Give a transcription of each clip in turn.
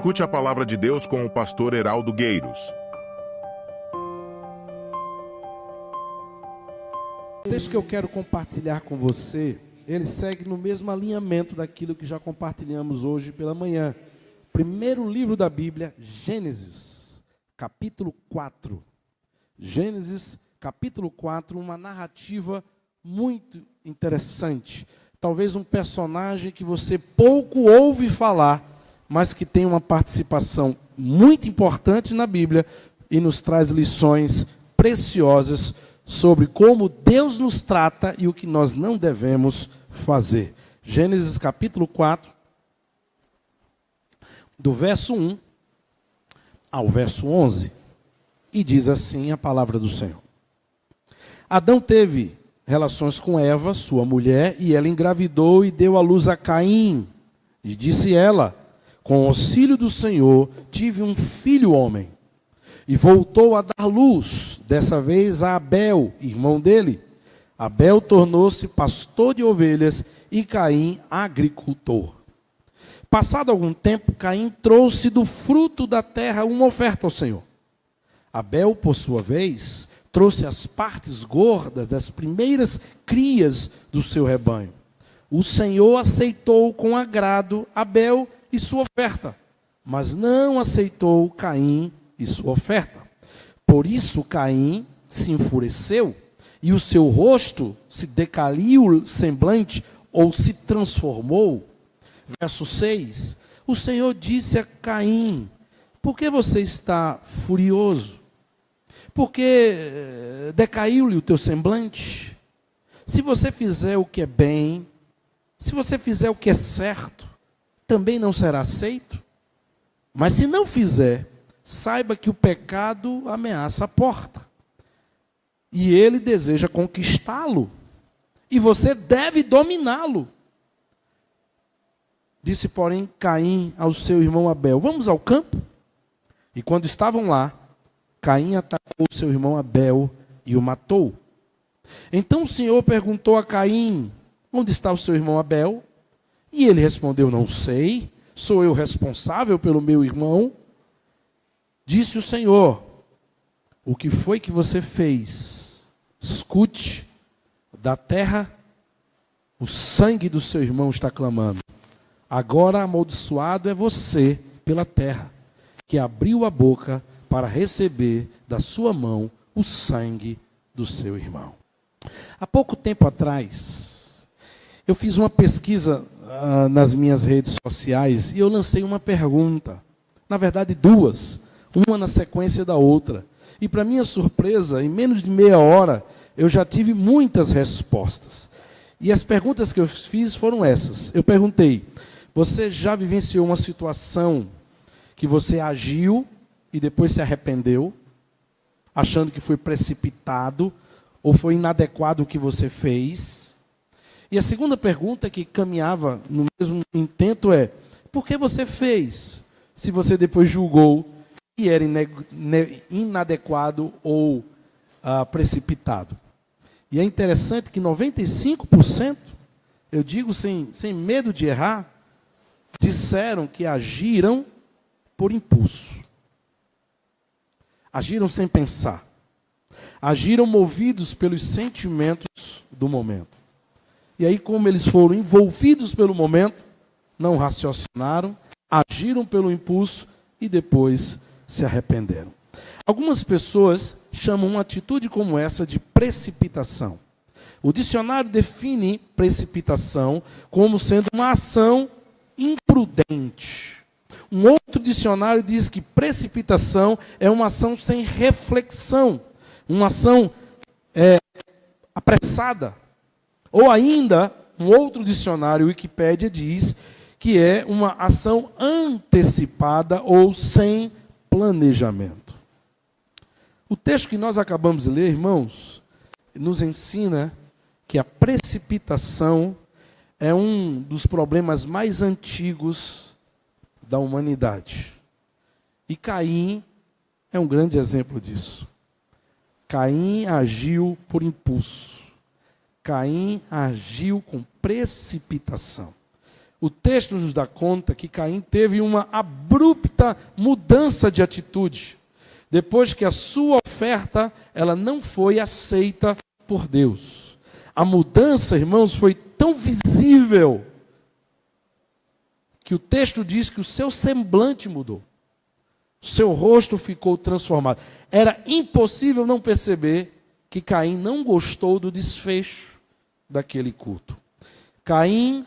Escute a palavra de Deus com o pastor Heraldo Gueiros. O texto que eu quero compartilhar com você, ele segue no mesmo alinhamento daquilo que já compartilhamos hoje pela manhã. Primeiro livro da Bíblia, Gênesis, capítulo 4. Gênesis, capítulo 4, uma narrativa muito interessante. Talvez um personagem que você pouco ouve falar, mas que tem uma participação muito importante na Bíblia e nos traz lições preciosas sobre como Deus nos trata e o que nós não devemos fazer. Gênesis capítulo 4, do verso 1 ao verso 11, e diz assim a palavra do Senhor. Adão teve relações com Eva, sua mulher, e ela engravidou e deu à luz a Caim. E disse ela: com o auxílio do Senhor, tive um filho homem. E voltou a dar luz, dessa vez a Abel, irmão dele. Abel tornou-se pastor de ovelhas e Caim agricultor. Passado algum tempo, Caim trouxe do fruto da terra uma oferta ao Senhor. Abel, por sua vez, trouxe as partes gordas das primeiras crias do seu rebanho. O Senhor aceitou com agrado Abel e sua oferta, mas não aceitou Caim e sua oferta. Por isso Caim se enfureceu e o seu rosto se decaiu o semblante ou se transformou. Verso 6, o Senhor disse a Caim: por que você está furioso? Por que decaiu-lhe o teu semblante? Se você fizer o que é bem, se você fizer o que é certo, também não será aceito? Mas se não fizer, saiba que o pecado ameaça a porta. E ele deseja conquistá-lo. E você deve dominá-lo. Disse, porém, Caim ao seu irmão Abel: vamos ao campo? E quando estavam lá, Caim atacou seu irmão Abel e o matou. Então o Senhor perguntou a Caim: onde está o seu irmão Abel? E ele respondeu: não sei, sou eu responsável pelo meu irmão? Disse o Senhor: o que foi que você fez? Escute, da terra o sangue do seu irmão está clamando. Agora amaldiçoado é você pela terra, que abriu a boca para receber da sua mão o sangue do seu irmão. Há pouco tempo atrás, eu fiz uma pesquisa nas minhas redes sociais e eu lancei uma pergunta. Na verdade, duas, uma na sequência da outra. E para minha surpresa, em menos de meia hora, eu já tive muitas respostas. E as perguntas que eu fiz foram essas. Eu perguntei: você já vivenciou uma situação que você agiu e depois se arrependeu, achando que foi precipitado ou foi inadequado o que você fez? E a segunda pergunta, que caminhava no mesmo intento, é: por que você fez, se você depois julgou que era inadequado ou precipitado? E é interessante que 95%, eu digo sem medo de errar, disseram que agiram por impulso. Agiram sem pensar. Agiram movidos pelos sentimentos do momento. E aí, como eles foram envolvidos pelo momento, não raciocinaram, agiram pelo impulso e depois se arrependeram. Algumas pessoas chamam uma atitude como essa de precipitação. O dicionário define precipitação como sendo uma ação imprudente. Um outro dicionário diz que precipitação é uma ação sem reflexão, uma ação apressada. Ou ainda, um outro dicionário, Wikipédia, diz que é uma ação antecipada ou sem planejamento. O texto que nós acabamos de ler, irmãos, nos ensina que a precipitação é um dos problemas mais antigos da humanidade. E Caim é um grande exemplo disso. Caim agiu por impulso. Caim agiu com precipitação. o texto nos dá conta que Caim teve uma abrupta mudança de atitude, depois que a sua oferta ela não foi aceita por Deus. A mudança, irmãos, foi tão visível que o texto diz que o seu semblante mudou. O seu rosto ficou transformado. Era impossível não perceber que Caim não gostou do desfecho daquele culto. Caim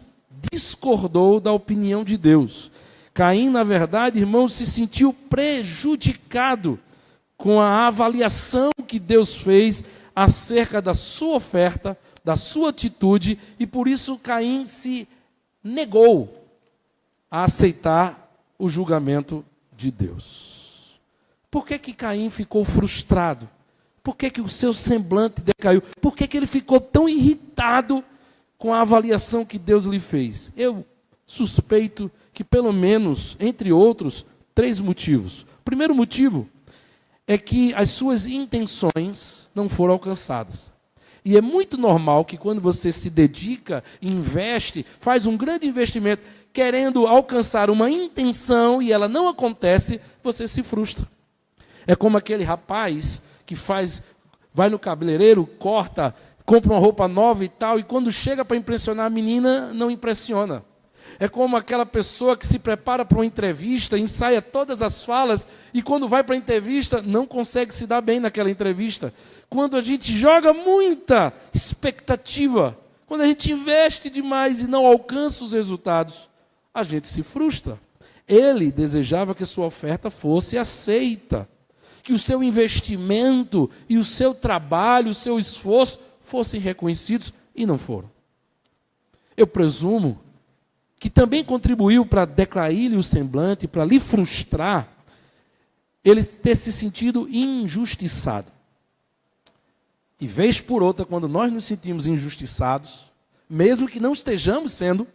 discordou da opinião de Deus. Caim, na verdade, irmãos, se sentiu prejudicado com a avaliação que Deus fez acerca da sua oferta, da sua atitude, e por isso Caim se negou a aceitar o julgamento de Deus. Por que Caim ficou frustrado? Por que o seu semblante decaiu? Por que ele ficou tão irritado com a avaliação que Deus lhe fez? Eu suspeito que pelo menos, entre outros, 3 motivos. O primeiro motivo é que as suas intenções não foram alcançadas. E é muito normal que quando você se dedica, investe, faz um grande investimento, querendo alcançar uma intenção e ela não acontece, você se frustra. É como aquele rapaz que vai no cabeleireiro, corta, compra uma roupa nova e tal, e quando chega para impressionar a menina, não impressiona. É como aquela pessoa que se prepara para uma entrevista, ensaia todas as falas, e quando vai para a entrevista, não consegue se dar bem naquela entrevista. Quando a gente joga muita expectativa, quando a gente investe demais e não alcança os resultados, a gente se frustra. Ele desejava que a sua oferta fosse aceita, que o seu investimento e o seu trabalho, o seu esforço fossem reconhecidos, e não foram. Eu presumo que também contribuiu para declair-lhe o semblante, para lhe frustrar, ele ter se sentido injustiçado. E vez por outra, quando nós nos sentimos injustiçados, mesmo que não estejamos sendo,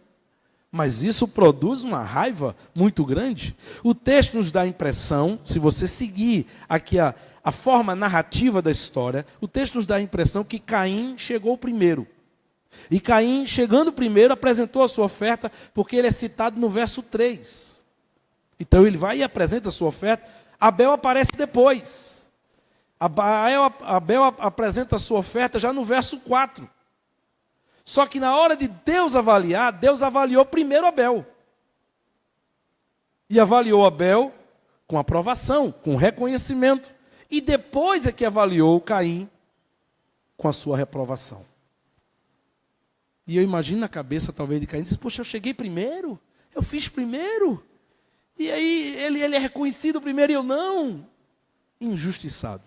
mas isso produz uma raiva muito grande. O texto nos dá a impressão, se você seguir aqui a forma narrativa da história, o texto nos dá a impressão que Caim chegou primeiro. E Caim, chegando primeiro, apresentou a sua oferta, porque ele é citado no verso 3. Então ele vai e apresenta a sua oferta. Abel aparece depois. Abel apresenta a sua oferta já no verso 4. Só que na hora de Deus avaliar, Deus avaliou primeiro Abel. E avaliou Abel com aprovação, com reconhecimento. E depois é que avaliou Caim com a sua reprovação. E eu imagino na cabeça, talvez, de Caim, diz, poxa, eu cheguei primeiro, eu fiz primeiro, e aí ele é reconhecido primeiro e eu não. Injustiçado.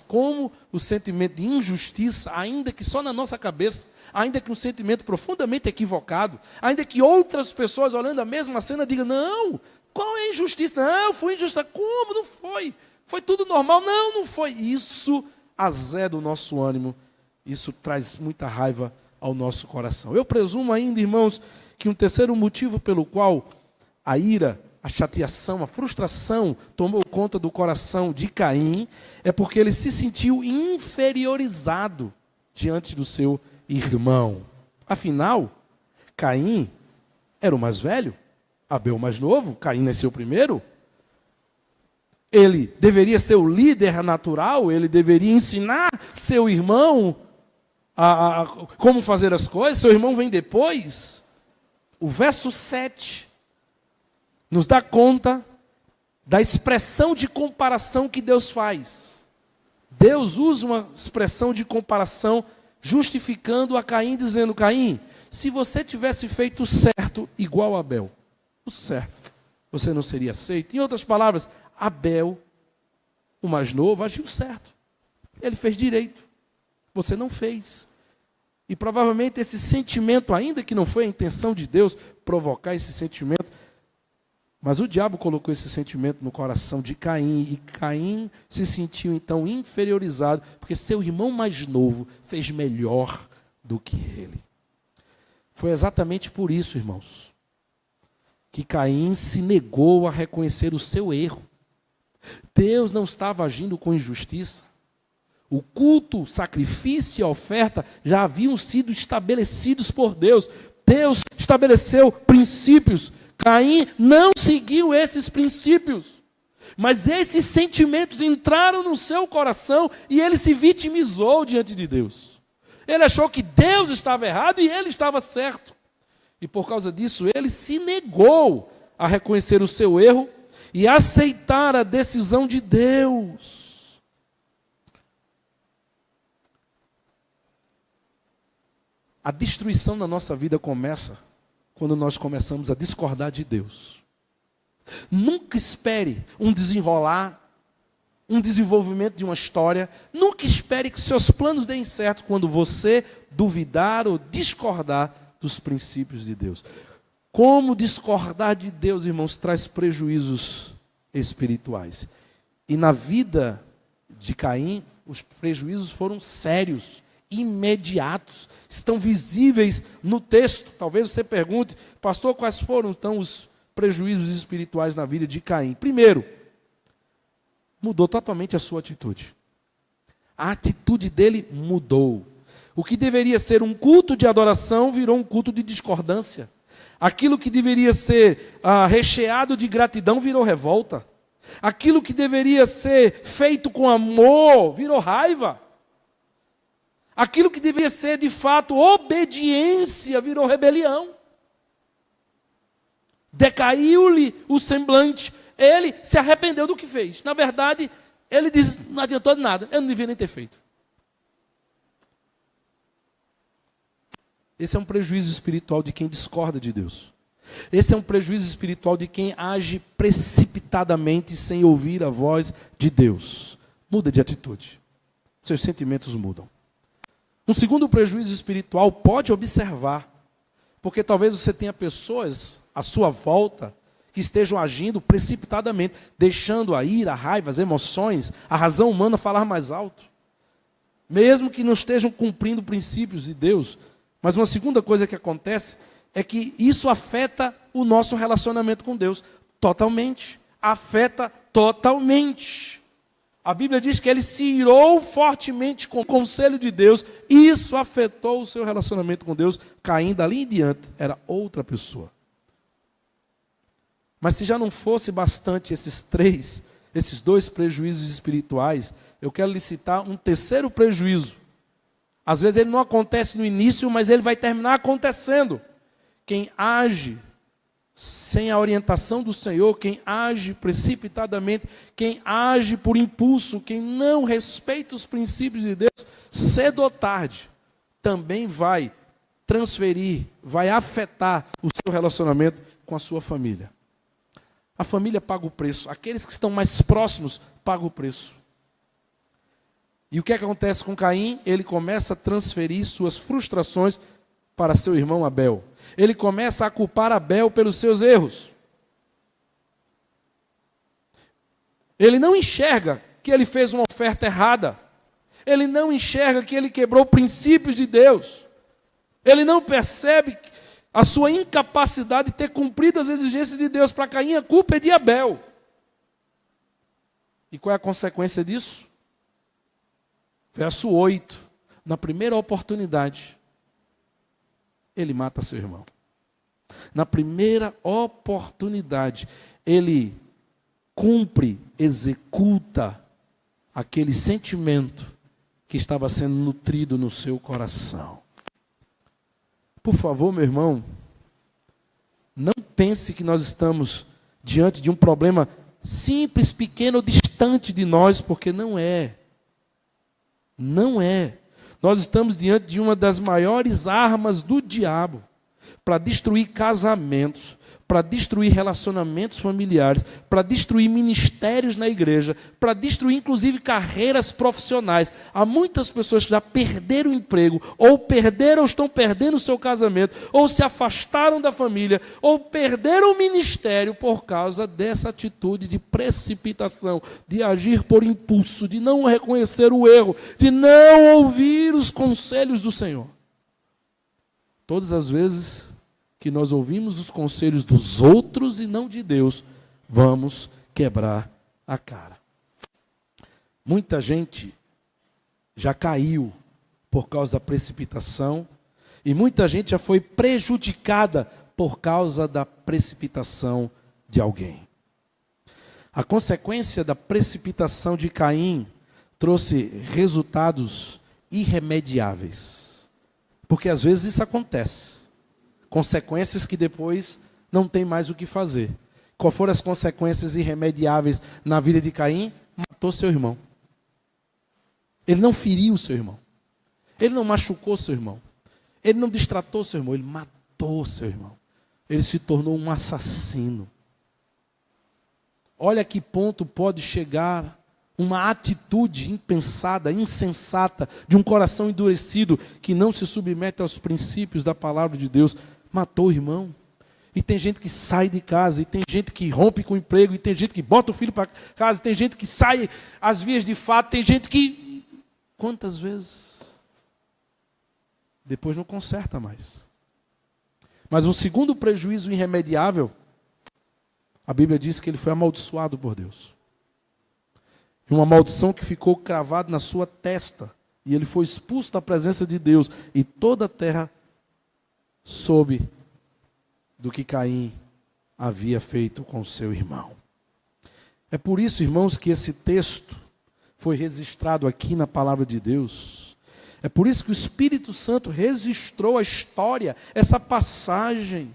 Como o sentimento de injustiça, ainda que só na nossa cabeça, ainda que um sentimento profundamente equivocado, ainda que outras pessoas olhando a mesma cena digam, não, qual é a injustiça? Não, foi injusta. Como? Não foi. Foi tudo normal. Não, não foi. Isso azeda o nosso ânimo, isso traz muita raiva ao nosso coração. Eu presumo ainda, irmãos, que um terceiro motivo pelo qual a ira, a chateação, a frustração tomou conta do coração de Caim, é porque ele se sentiu inferiorizado diante do seu irmão. Afinal, Caim era o mais velho, Abel o mais novo, Caim nasceu primeiro. Ele deveria ser o líder natural, ele deveria ensinar seu irmão como fazer as coisas, seu irmão vem depois. O verso 7 nos dá conta da expressão de comparação que Deus faz. Deus usa uma expressão de comparação justificando a Caim, dizendo, Caim, se você tivesse feito o certo igual a Abel, o certo, você não seria aceito. Em outras palavras, Abel, o mais novo, agiu certo. Ele fez direito. Você não fez. E provavelmente esse sentimento, ainda que não foi a intenção de Deus provocar esse sentimento, mas o diabo colocou esse sentimento no coração de Caim, e Caim se sentiu então inferiorizado, porque seu irmão mais novo fez melhor do que ele. Foi exatamente por isso, irmãos, que Caim se negou a reconhecer o seu erro. Deus não estava agindo com injustiça. O culto, o sacrifício e a oferta já haviam sido estabelecidos por Deus. Deus estabeleceu princípios. Caim não seguiu esses princípios. Mas esses sentimentos entraram no seu coração e ele se vitimizou diante de Deus. Ele achou que Deus estava errado e ele estava certo. E por causa disso, ele se negou a reconhecer o seu erro e aceitar a decisão de Deus. A destruição da nossa vida começa quando nós começamos a discordar de Deus. Nunca espere um desenrolar, um desenvolvimento de uma história. Nunca espere que seus planos deem certo quando você duvidar ou discordar dos princípios de Deus. Como discordar de Deus, irmãos, traz prejuízos espirituais. E na vida de Caim, os prejuízos foram sérios, imediatos, estão visíveis no texto. Talvez você pergunte, pastor, quais foram então os prejuízos espirituais na vida de Caim? Primeiro, mudou totalmente a sua atitude. A atitude dele mudou. O que deveria ser um culto de adoração virou um culto de discordância. Aquilo que deveria ser recheado de gratidão virou revolta. Aquilo que deveria ser feito com amor virou raiva. Aquilo que deveria ser de fato obediência virou rebelião. Decaiu-lhe o semblante. Ele se arrependeu do que fez. Na verdade, ele disse, não adiantou de nada, eu não devia nem ter feito. Esse é um prejuízo espiritual de quem discorda de Deus. Esse é um prejuízo espiritual de quem age precipitadamente sem ouvir a voz de Deus. Muda de atitude. Seus sentimentos mudam. Um segundo prejuízo espiritual, pode observar. Porque talvez você tenha pessoas à sua volta que estejam agindo precipitadamente, deixando a ira, a raiva, as emoções, a razão humana falar mais alto. Mesmo que não estejam cumprindo princípios de Deus. Mas uma segunda coisa que acontece é que isso afeta o nosso relacionamento com Deus. Totalmente. Afeta totalmente. A Bíblia diz que ele se irou fortemente com o conselho de Deus. Isso afetou o seu relacionamento com Deus. Caim, dali em diante, era outra pessoa. Mas se já não fosse bastante esses dois prejuízos espirituais, eu quero lhe citar um terceiro prejuízo. Às vezes ele não acontece no início, mas ele vai terminar acontecendo. Quem age sem a orientação do Senhor, quem age precipitadamente, quem age por impulso, quem não respeita os princípios de Deus, cedo ou tarde, também vai transferir, vai afetar o seu relacionamento com a sua família. A família paga o preço, aqueles que estão mais próximos pagam o preço. E o que acontece com Caim? Ele começa a transferir suas frustrações para seu irmão Abel. Ele começa a culpar Abel pelos seus erros. Ele não enxerga que ele fez uma oferta errada. Ele não enxerga que ele quebrou princípios de Deus. Ele não percebe a sua incapacidade de ter cumprido as exigências de Deus. Para Caim, a culpa é de Abel. E qual é a consequência disso? Verso 8. Na primeira oportunidade, ele mata seu irmão. Na primeira oportunidade, ele cumpre, executa aquele sentimento que estava sendo nutrido no seu coração. Por favor, meu irmão, não pense que nós estamos diante de um problema simples, pequeno ou distante de nós, porque não é. Não é. Nós estamos diante de uma das maiores armas do diabo para destruir casamentos, para destruir relacionamentos familiares, para destruir ministérios na igreja, para destruir inclusive carreiras profissionais. Há muitas pessoas que já perderam o emprego, ou perderam ou estão perdendo o seu casamento, ou se afastaram da família, ou perderam o ministério por causa dessa atitude de precipitação, de agir por impulso, de não reconhecer o erro, de não ouvir os conselhos do Senhor. Todas as vezes que nós ouvimos os conselhos dos outros e não de Deus, vamos quebrar a cara. Muita gente já caiu por causa da precipitação E muita gente já foi prejudicada por causa da precipitação de alguém. A consequência da precipitação de Caim trouxe resultados irremediáveis. Porque às vezes isso acontece. Consequências que depois não tem mais o que fazer. Qual foram as consequências irremediáveis na vida de Caim? Matou seu irmão. Ele não feriu seu irmão. Ele não machucou seu irmão. Ele não destratou seu irmão. Ele matou seu irmão. Ele se tornou um assassino. Olha a que ponto pode chegar uma atitude impensada, insensata, de um coração endurecido, que não se submete aos princípios da palavra de Deus. Matou o irmão. E tem gente que sai de casa, e tem gente que rompe com o emprego, e tem gente que bota o filho para casa, e tem gente que sai às vias de fato, tem gente que... Quantas vezes? Depois não conserta mais. Mas um segundo prejuízo irremediável, a Bíblia diz que ele foi amaldiçoado por Deus. Uma maldição que ficou cravada na sua testa. E ele foi expulso da presença de Deus. E toda a terra soube do que Caim havia feito com seu irmão. É por isso, irmãos, que esse texto foi registrado aqui na palavra de Deus. É por isso que o Espírito Santo registrou a história, essa passagem,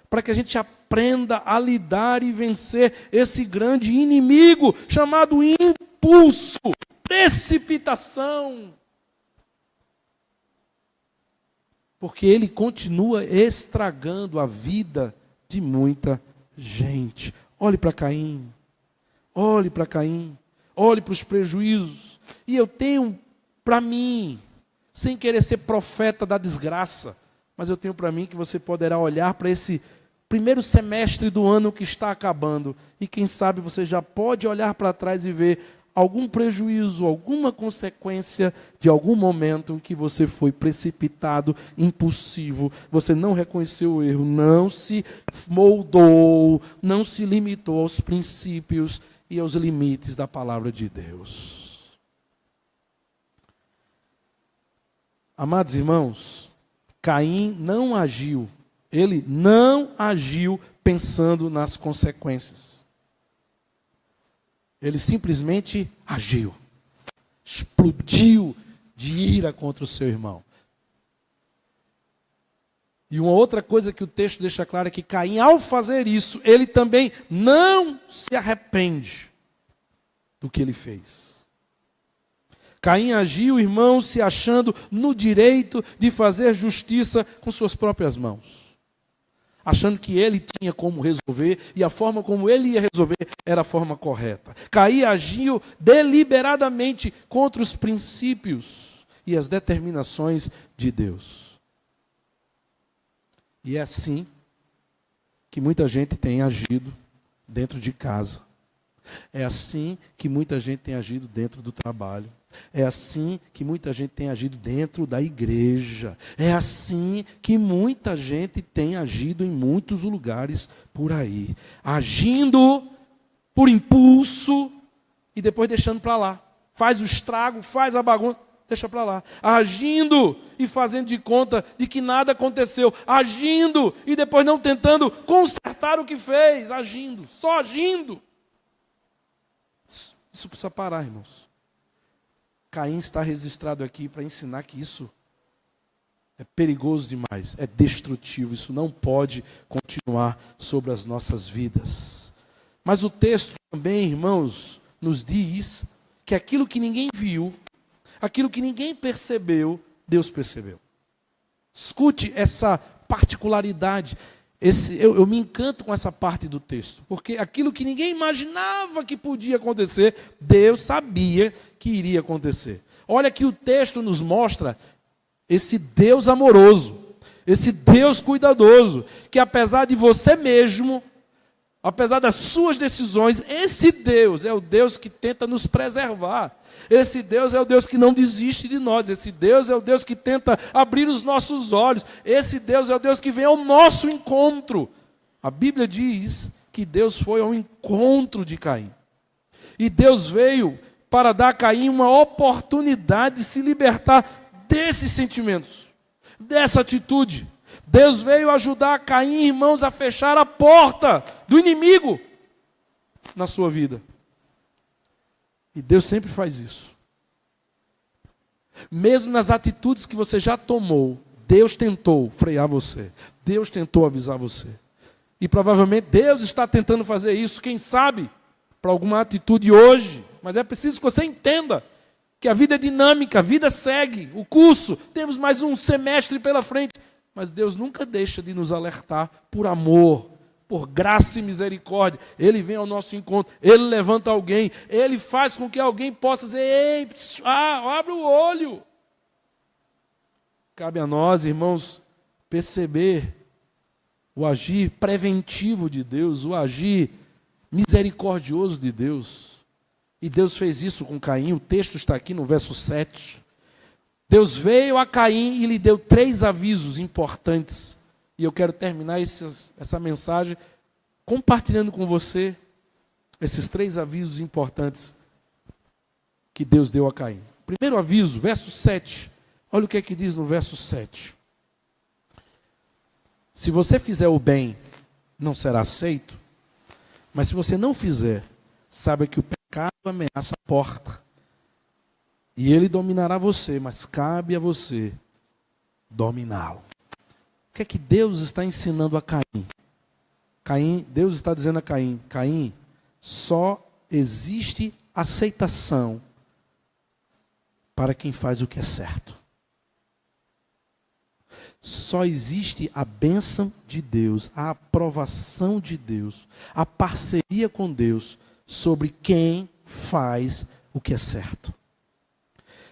para que a gente aprenda a lidar e vencer esse grande inimigo chamado impulso, precipitação. Porque ele continua estragando a vida de muita gente. Olhe para Caim. Olhe para Caim. Olhe para os prejuízos. E eu tenho para mim, sem querer ser profeta da desgraça, mas eu tenho para mim que você poderá olhar para esse primeiro semestre do ano que está acabando. E quem sabe você já pode olhar para trás e ver algum prejuízo, alguma consequência de algum momento em que você foi precipitado, impulsivo, você não reconheceu o erro, não se moldou, não se limitou aos princípios e aos limites da palavra de Deus. Amados irmãos, Caim não agiu, ele não agiu pensando nas consequências. Ele simplesmente agiu, explodiu de ira contra o seu irmão. E uma outra coisa que o texto deixa claro é que Caim, ao fazer isso, ele também não se arrepende do que ele fez. Caim agiu, irmão, se achando no direito de fazer justiça com suas próprias mãos. Achando que ele tinha como resolver, e a forma como ele ia resolver era a forma correta. Caim agiu deliberadamente contra os princípios e as determinações de Deus. E é assim que muita gente tem agido dentro de casa. É assim que muita gente tem agido dentro do trabalho. É assim que muita gente tem agido dentro da igreja. É assim que muita gente tem agido em muitos lugares por aí. Agindo por impulso e depois deixando para lá. Faz o estrago, faz a bagunça, deixa para lá. Agindo e fazendo de conta de que nada aconteceu. Agindo e depois não tentando consertar o que fez. Agindo, só agindo. Isso precisa parar, irmãos. Caim está registrado aqui para ensinar que isso é perigoso demais, é destrutivo, isso não pode continuar sobre as nossas vidas. Mas o texto também, irmãos, nos diz que aquilo que ninguém viu, aquilo que ninguém percebeu, Deus percebeu. Escute essa particularidade. Eu me encanto com essa parte do texto, porque aquilo que ninguém imaginava que podia acontecer, Deus sabia que iria acontecer. Olha que o texto nos mostra esse Deus amoroso, esse Deus cuidadoso, que apesar de você mesmo, apesar das suas decisões, esse Deus é o Deus que tenta nos preservar. Esse Deus é o Deus que não desiste de nós. Esse Deus é o Deus que tenta abrir os nossos olhos. Esse Deus é o Deus que vem ao nosso encontro. A Bíblia diz que Deus foi ao encontro de Caim. E Deus veio para dar a Caim uma oportunidade de se libertar desses sentimentos, dessa atitude. Deus veio ajudar Caim, irmãos, a fechar a porta do inimigo na sua vida. E Deus sempre faz isso. Mesmo nas atitudes que você já tomou, Deus tentou frear você. Deus tentou avisar você. E provavelmente Deus está tentando fazer isso, quem sabe, para alguma atitude hoje. Mas é preciso que você entenda que a vida é dinâmica, a vida segue, o curso, temos mais um semestre pela frente. Mas Deus nunca deixa de nos alertar por amor, por graça e misericórdia. Ele vem ao nosso encontro, Ele levanta alguém, Ele faz com que alguém possa dizer, ei, abre o olho. Cabe a nós, irmãos, perceber o agir preventivo de Deus, o agir misericordioso de Deus. E Deus fez isso com Caim, o texto está aqui no verso 7. Deus veio a Caim e lhe deu 3 avisos importantes. E eu quero terminar essa mensagem compartilhando com você esses 3 avisos importantes que Deus deu a Caim. Primeiro aviso, verso 7. Olha o que é que diz no verso 7. Se você fizer o bem, não será aceito. Mas se você não fizer, saiba que o pecado ameaça a porta. E ele dominará você, mas cabe a você dominá-lo. O que é que Deus está ensinando a Caim? Deus está dizendo a Caim, Caim, só existe aceitação para quem faz o que é certo. Só existe a bênção de Deus, a aprovação de Deus, a parceria com Deus sobre quem faz o que é certo.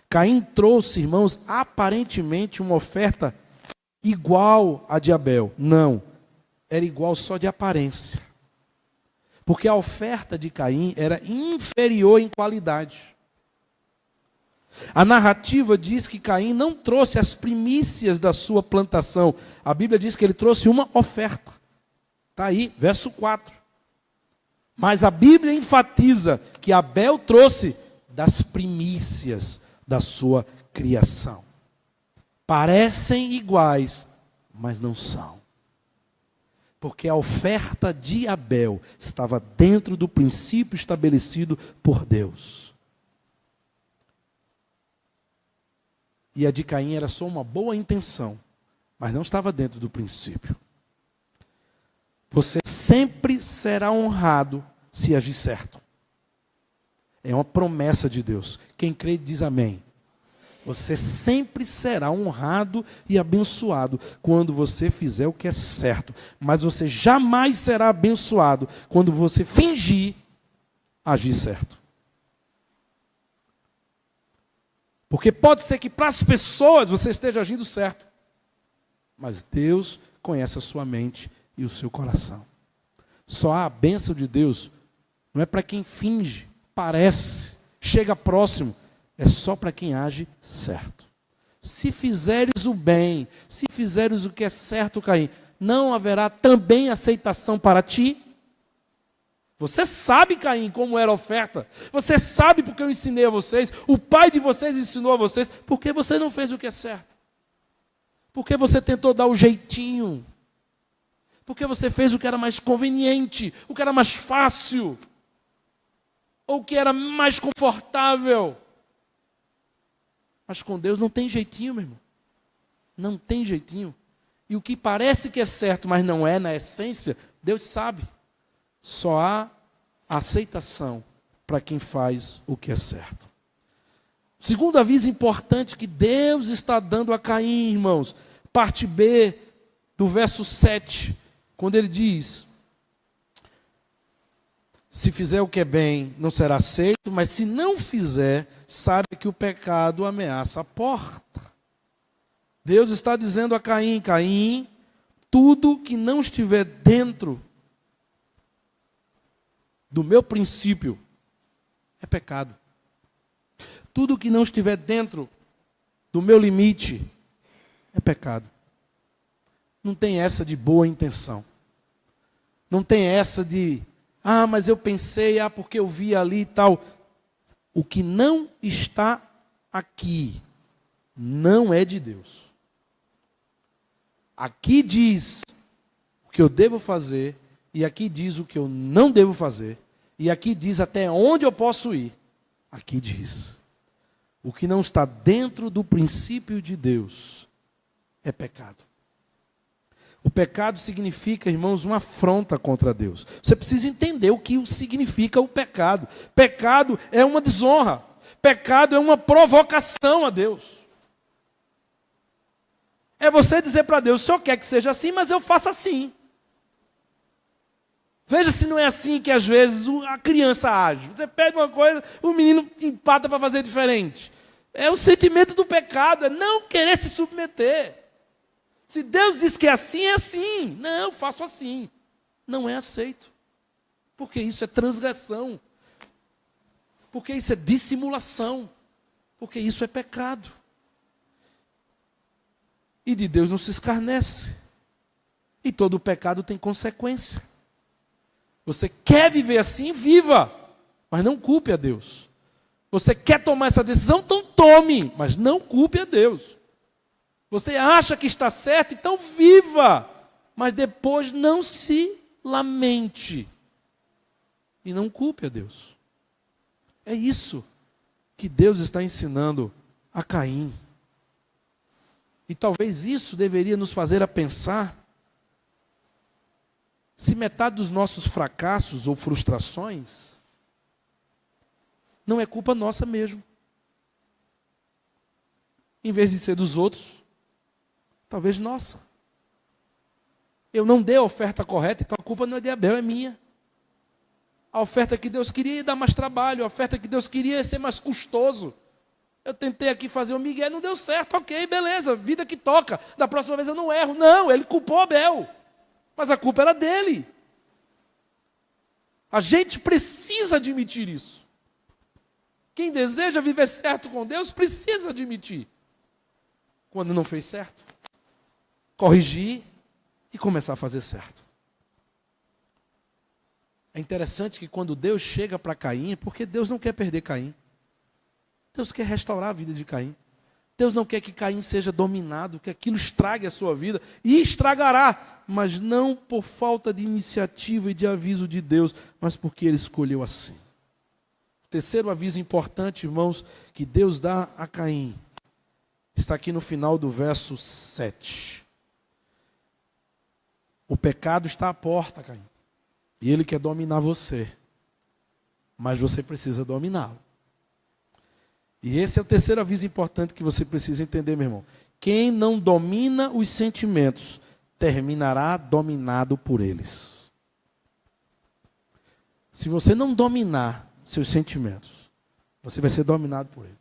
Caim trouxe, irmãos, aparentemente uma oferta igual à de Abel. Não, era igual só de aparência. Porque a oferta de Caim era inferior em qualidade. A narrativa diz que Caim não trouxe as primícias da sua plantação. A Bíblia diz que ele trouxe uma oferta. Está aí, verso 4. Mas a Bíblia enfatiza que Abel trouxe das primícias da sua criação. Parecem iguais, mas não são. Porque a oferta de Abel estava dentro do princípio estabelecido por Deus. E a de Caim era só uma boa intenção, mas não estava dentro do princípio. Você sempre será honrado se agir certo. É uma promessa de Deus. Quem crê diz amém. Você sempre será honrado e abençoado quando você fizer o que é certo. Mas você jamais será abençoado quando você fingir agir certo. Porque pode ser que para as pessoas você esteja agindo certo. Mas Deus conhece a sua mente e o seu coração. Só há a bênção de Deus. Não é para quem finge, parece, chega próximo. É só para quem age certo. Se fizeres o bem, se fizeres o que é certo, Caim, não haverá também aceitação para ti? Você sabe, Caim, como era a oferta. Você sabe porque eu ensinei a vocês. O pai de vocês ensinou a vocês. Por que você não fez o que é certo? Porque você tentou dar o jeitinho. Porque você fez o que era mais conveniente, o que era mais fácil, ou o que era mais confortável. Mas com Deus não tem jeitinho, meu irmão. Não tem jeitinho. E o que parece que é certo, mas não é na essência, Deus sabe. Só há aceitação para quem faz o que é certo. Segundo aviso importante que Deus está dando a Caim, irmãos. Parte B do verso 7, quando ele diz: se fizer o que é bem, não será aceito, mas se não fizer, sabe que o pecado ameaça a porta. Deus está dizendo a Caim, Caim, tudo que não estiver dentro do meu princípio é pecado. Tudo que não estiver dentro do meu limite é pecado. Não tem essa de boa intenção. Não tem essa de, mas eu pensei, porque eu vi ali e tal. O que não está aqui não é de Deus. aqui diz o que eu devo fazer, e aqui diz o que eu não devo fazer, e aqui diz até onde eu posso ir. Aqui diz. O que não está dentro do princípio de Deus é pecado. O pecado significa, irmãos, uma afronta contra Deus. Você precisa entender o que significa o pecado. Pecado é uma desonra. Pecado é uma provocação a Deus. É você dizer para Deus: o Senhor quer que seja assim, mas eu faço assim. Veja se não é assim que às vezes a criança age. Você pede uma coisa, o menino empata para fazer diferente. É o sentimento do pecado, é não querer se submeter. Se Deus diz que é assim, é assim. Não, faço assim. Não é aceito. Porque isso é transgressão. Porque isso é dissimulação. Porque isso é pecado. E de Deus não se escarnece. E todo pecado tem consequência. Você quer viver assim, viva. Mas não culpe a Deus. Você quer tomar essa decisão, então tome. Mas não culpe a Deus. Você acha que está certo, então viva. Mas depois não se lamente. E não culpe a Deus. É isso que Deus está ensinando a Caim. E talvez isso deveria nos fazer a pensar se metade dos nossos fracassos ou frustrações não é culpa nossa mesmo. Em vez de ser dos outros, talvez nossa. Eu não dei a oferta correta, então a culpa não é de Abel, é minha. A oferta que Deus queria ia dar mais trabalho, a oferta que Deus queria ia ser mais custoso. Eu tentei aqui fazer o Miguel, não deu certo, ok, beleza, vida que toca. Da próxima vez eu não erro. Não, ele culpou Abel. Mas a culpa era dele. A gente precisa admitir isso. Quem deseja viver certo com Deus precisa admitir quando não fez certo. Corrigir e começar a fazer certo. É interessante que quando Deus chega para Caim, é porque Deus não quer perder Caim. Deus quer restaurar a vida de Caim. Deus não quer que Caim seja dominado, que aquilo estrague a sua vida. E estragará, mas não por falta de iniciativa e de aviso de Deus, mas porque ele escolheu assim. O terceiro aviso importante, irmãos, que Deus dá a Caim, está aqui no final do verso 7. O pecado está à porta, Caim. E ele quer dominar você. Mas você precisa dominá-lo. E esse é o terceiro aviso importante que você precisa entender, meu irmão. Quem não domina os sentimentos, terminará dominado por eles. Se você não dominar seus sentimentos, você vai ser dominado por ele.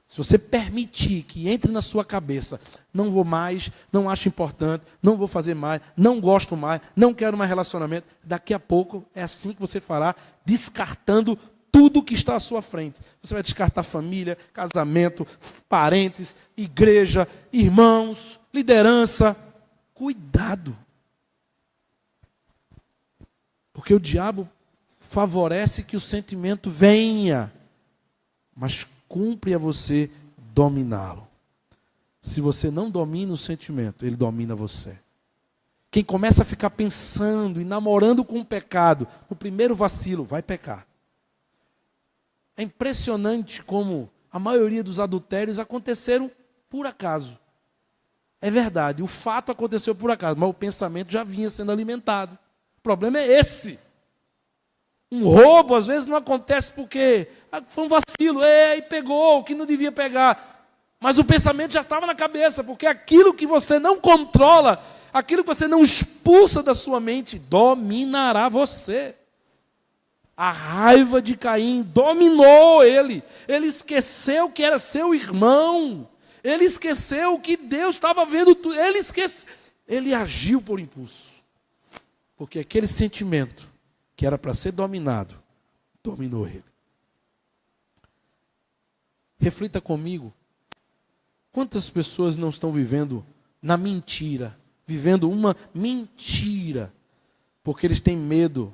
Se você permitir que entre na sua cabeça, não vou mais, não acho importante, não vou fazer mais, não gosto mais, não quero mais relacionamento, daqui a pouco é assim que você fará, descartando tudo que está à sua frente. Você vai descartar família, casamento, parentes, igreja, irmãos, liderança. Cuidado. Porque o diabo favorece que o sentimento venha, mas cumpre a você dominá-lo. Se você não domina o sentimento, ele domina você. Quem começa a ficar pensando e namorando com o pecado, no primeiro vacilo, vai pecar. É impressionante como a maioria dos adultérios aconteceram por acaso. É verdade, o fato aconteceu por acaso, mas o pensamento já vinha sendo alimentado. O problema é esse. Um roubo, às vezes, não acontece porque foi um vacilo, e pegou o que não devia pegar. Mas o pensamento já estava na cabeça, porque aquilo que você não controla, aquilo que você não expulsa da sua mente, dominará você. A raiva de Caim dominou ele. Ele esqueceu que era seu irmão. Ele esqueceu que Deus estava vendo tudo. Ele agiu por impulso. Porque aquele sentimento que era para ser dominado, dominou ele. Reflita comigo. Quantas pessoas não estão vivendo na mentira? Vivendo uma mentira. Porque eles têm medo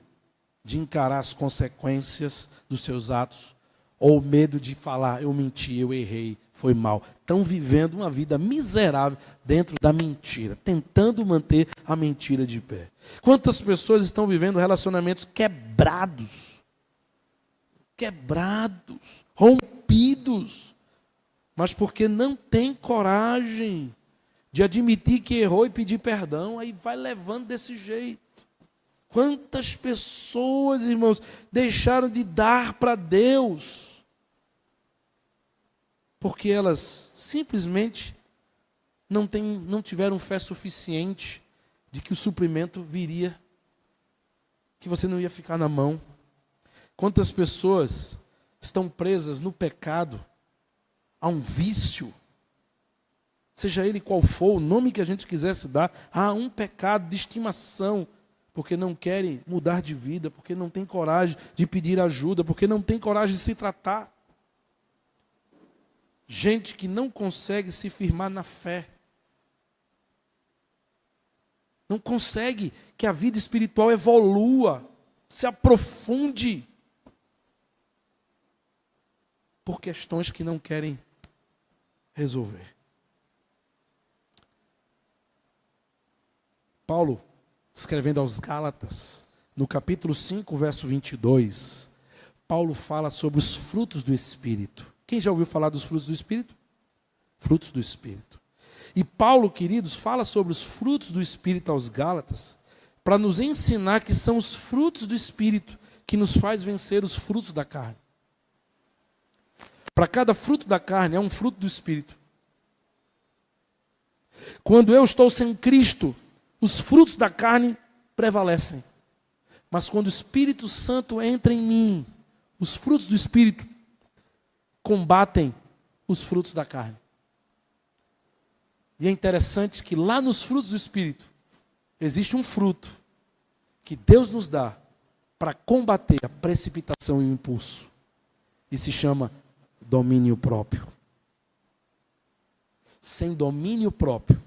de encarar as consequências dos seus atos, Ou medo de falar, eu menti, eu errei, foi mal. Estão vivendo uma vida miserável dentro da mentira, tentando manter a mentira de pé. Quantas pessoas estão vivendo relacionamentos quebrados, rompidos, mas porque não tem coragem de admitir que errou e pedir perdão, aí vai levando desse jeito. Quantas pessoas, irmãos, deixaram de dar para Deus, porque elas simplesmente não tiveram fé suficiente de que o suprimento viria, que você não ia ficar na mão. Quantas pessoas estão presas no pecado, a um vício, seja ele qual for, o nome que a gente quisesse dar, a um pecado de estimação, porque não querem mudar de vida, porque não tem coragem de pedir ajuda, porque não tem coragem de se tratar. Gente que não consegue se firmar na fé. Não consegue que a vida espiritual evolua, se aprofunde, por questões que não querem resolver. Paulo, escrevendo aos Gálatas, no capítulo 5, verso 22, Paulo fala sobre os frutos do Espírito. Quem já ouviu falar dos frutos do Espírito? Frutos do Espírito. E Paulo, queridos, fala sobre os frutos do Espírito aos Gálatas, para nos ensinar que são os frutos do Espírito que nos faz vencer os frutos da carne. Para cada fruto da carne é um fruto do Espírito. Quando eu estou sem Cristo, os frutos da carne prevalecem. Mas quando o Espírito Santo entra em mim, os frutos do Espírito combatem os frutos da carne. E é interessante que lá nos frutos do Espírito, existe um fruto que Deus nos dá para combater a precipitação e o impulso. E se chama domínio próprio. Sem domínio próprio,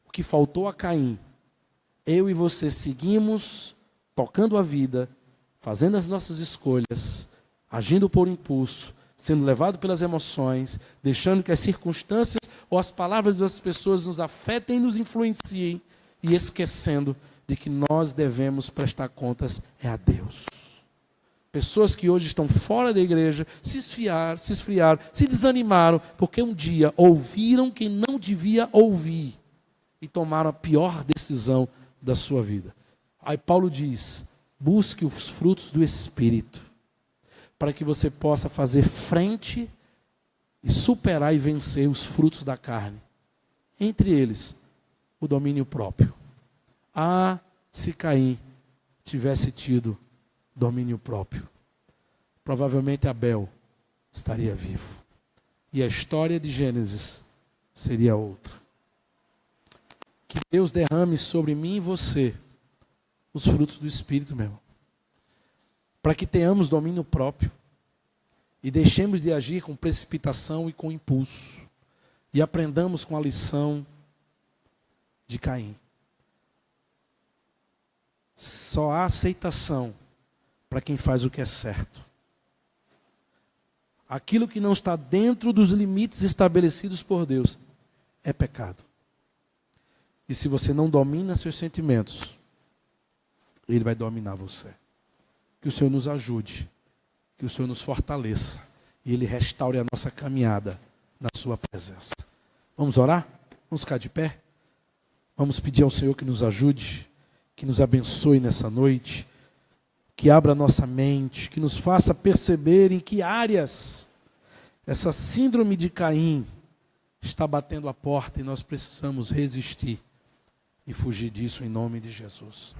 o que faltou a Caim, eu e você seguimos tocando a vida, fazendo as nossas escolhas, agindo por impulso, sendo levado pelas emoções, deixando que as circunstâncias ou as palavras das pessoas nos afetem e nos influenciem, e esquecendo de que nós devemos prestar contas a Deus. Pessoas que hoje estão fora da igreja, se esfriaram, se desanimaram, porque um dia ouviram quem não devia ouvir e tomaram a pior decisão da sua vida. Aí Paulo diz, busque os frutos do Espírito, para que você possa fazer frente e superar e vencer os frutos da carne. Entre eles, o domínio próprio. Se Caim tivesse tido domínio próprio, provavelmente Abel estaria vivo. E a história de Gênesis seria outra. Que Deus derrame sobre mim e você os frutos do Espírito, meu irmão. Para que tenhamos domínio próprio e deixemos de agir com precipitação e com impulso. E aprendamos com a lição de Caim. Só há aceitação para quem faz o que é certo. Aquilo que não está dentro dos limites estabelecidos por Deus é pecado. E se você não domina seus sentimentos, Ele vai dominar você. Que o Senhor nos ajude, que o Senhor nos fortaleça e Ele restaure a nossa caminhada na sua presença. Vamos orar? Vamos ficar de pé? Vamos pedir ao Senhor que nos ajude, que nos abençoe nessa noite, que abra a nossa mente, que nos faça perceber em que áreas essa síndrome de Caim está batendo a porta e nós precisamos resistir e fugir disso em nome de Jesus.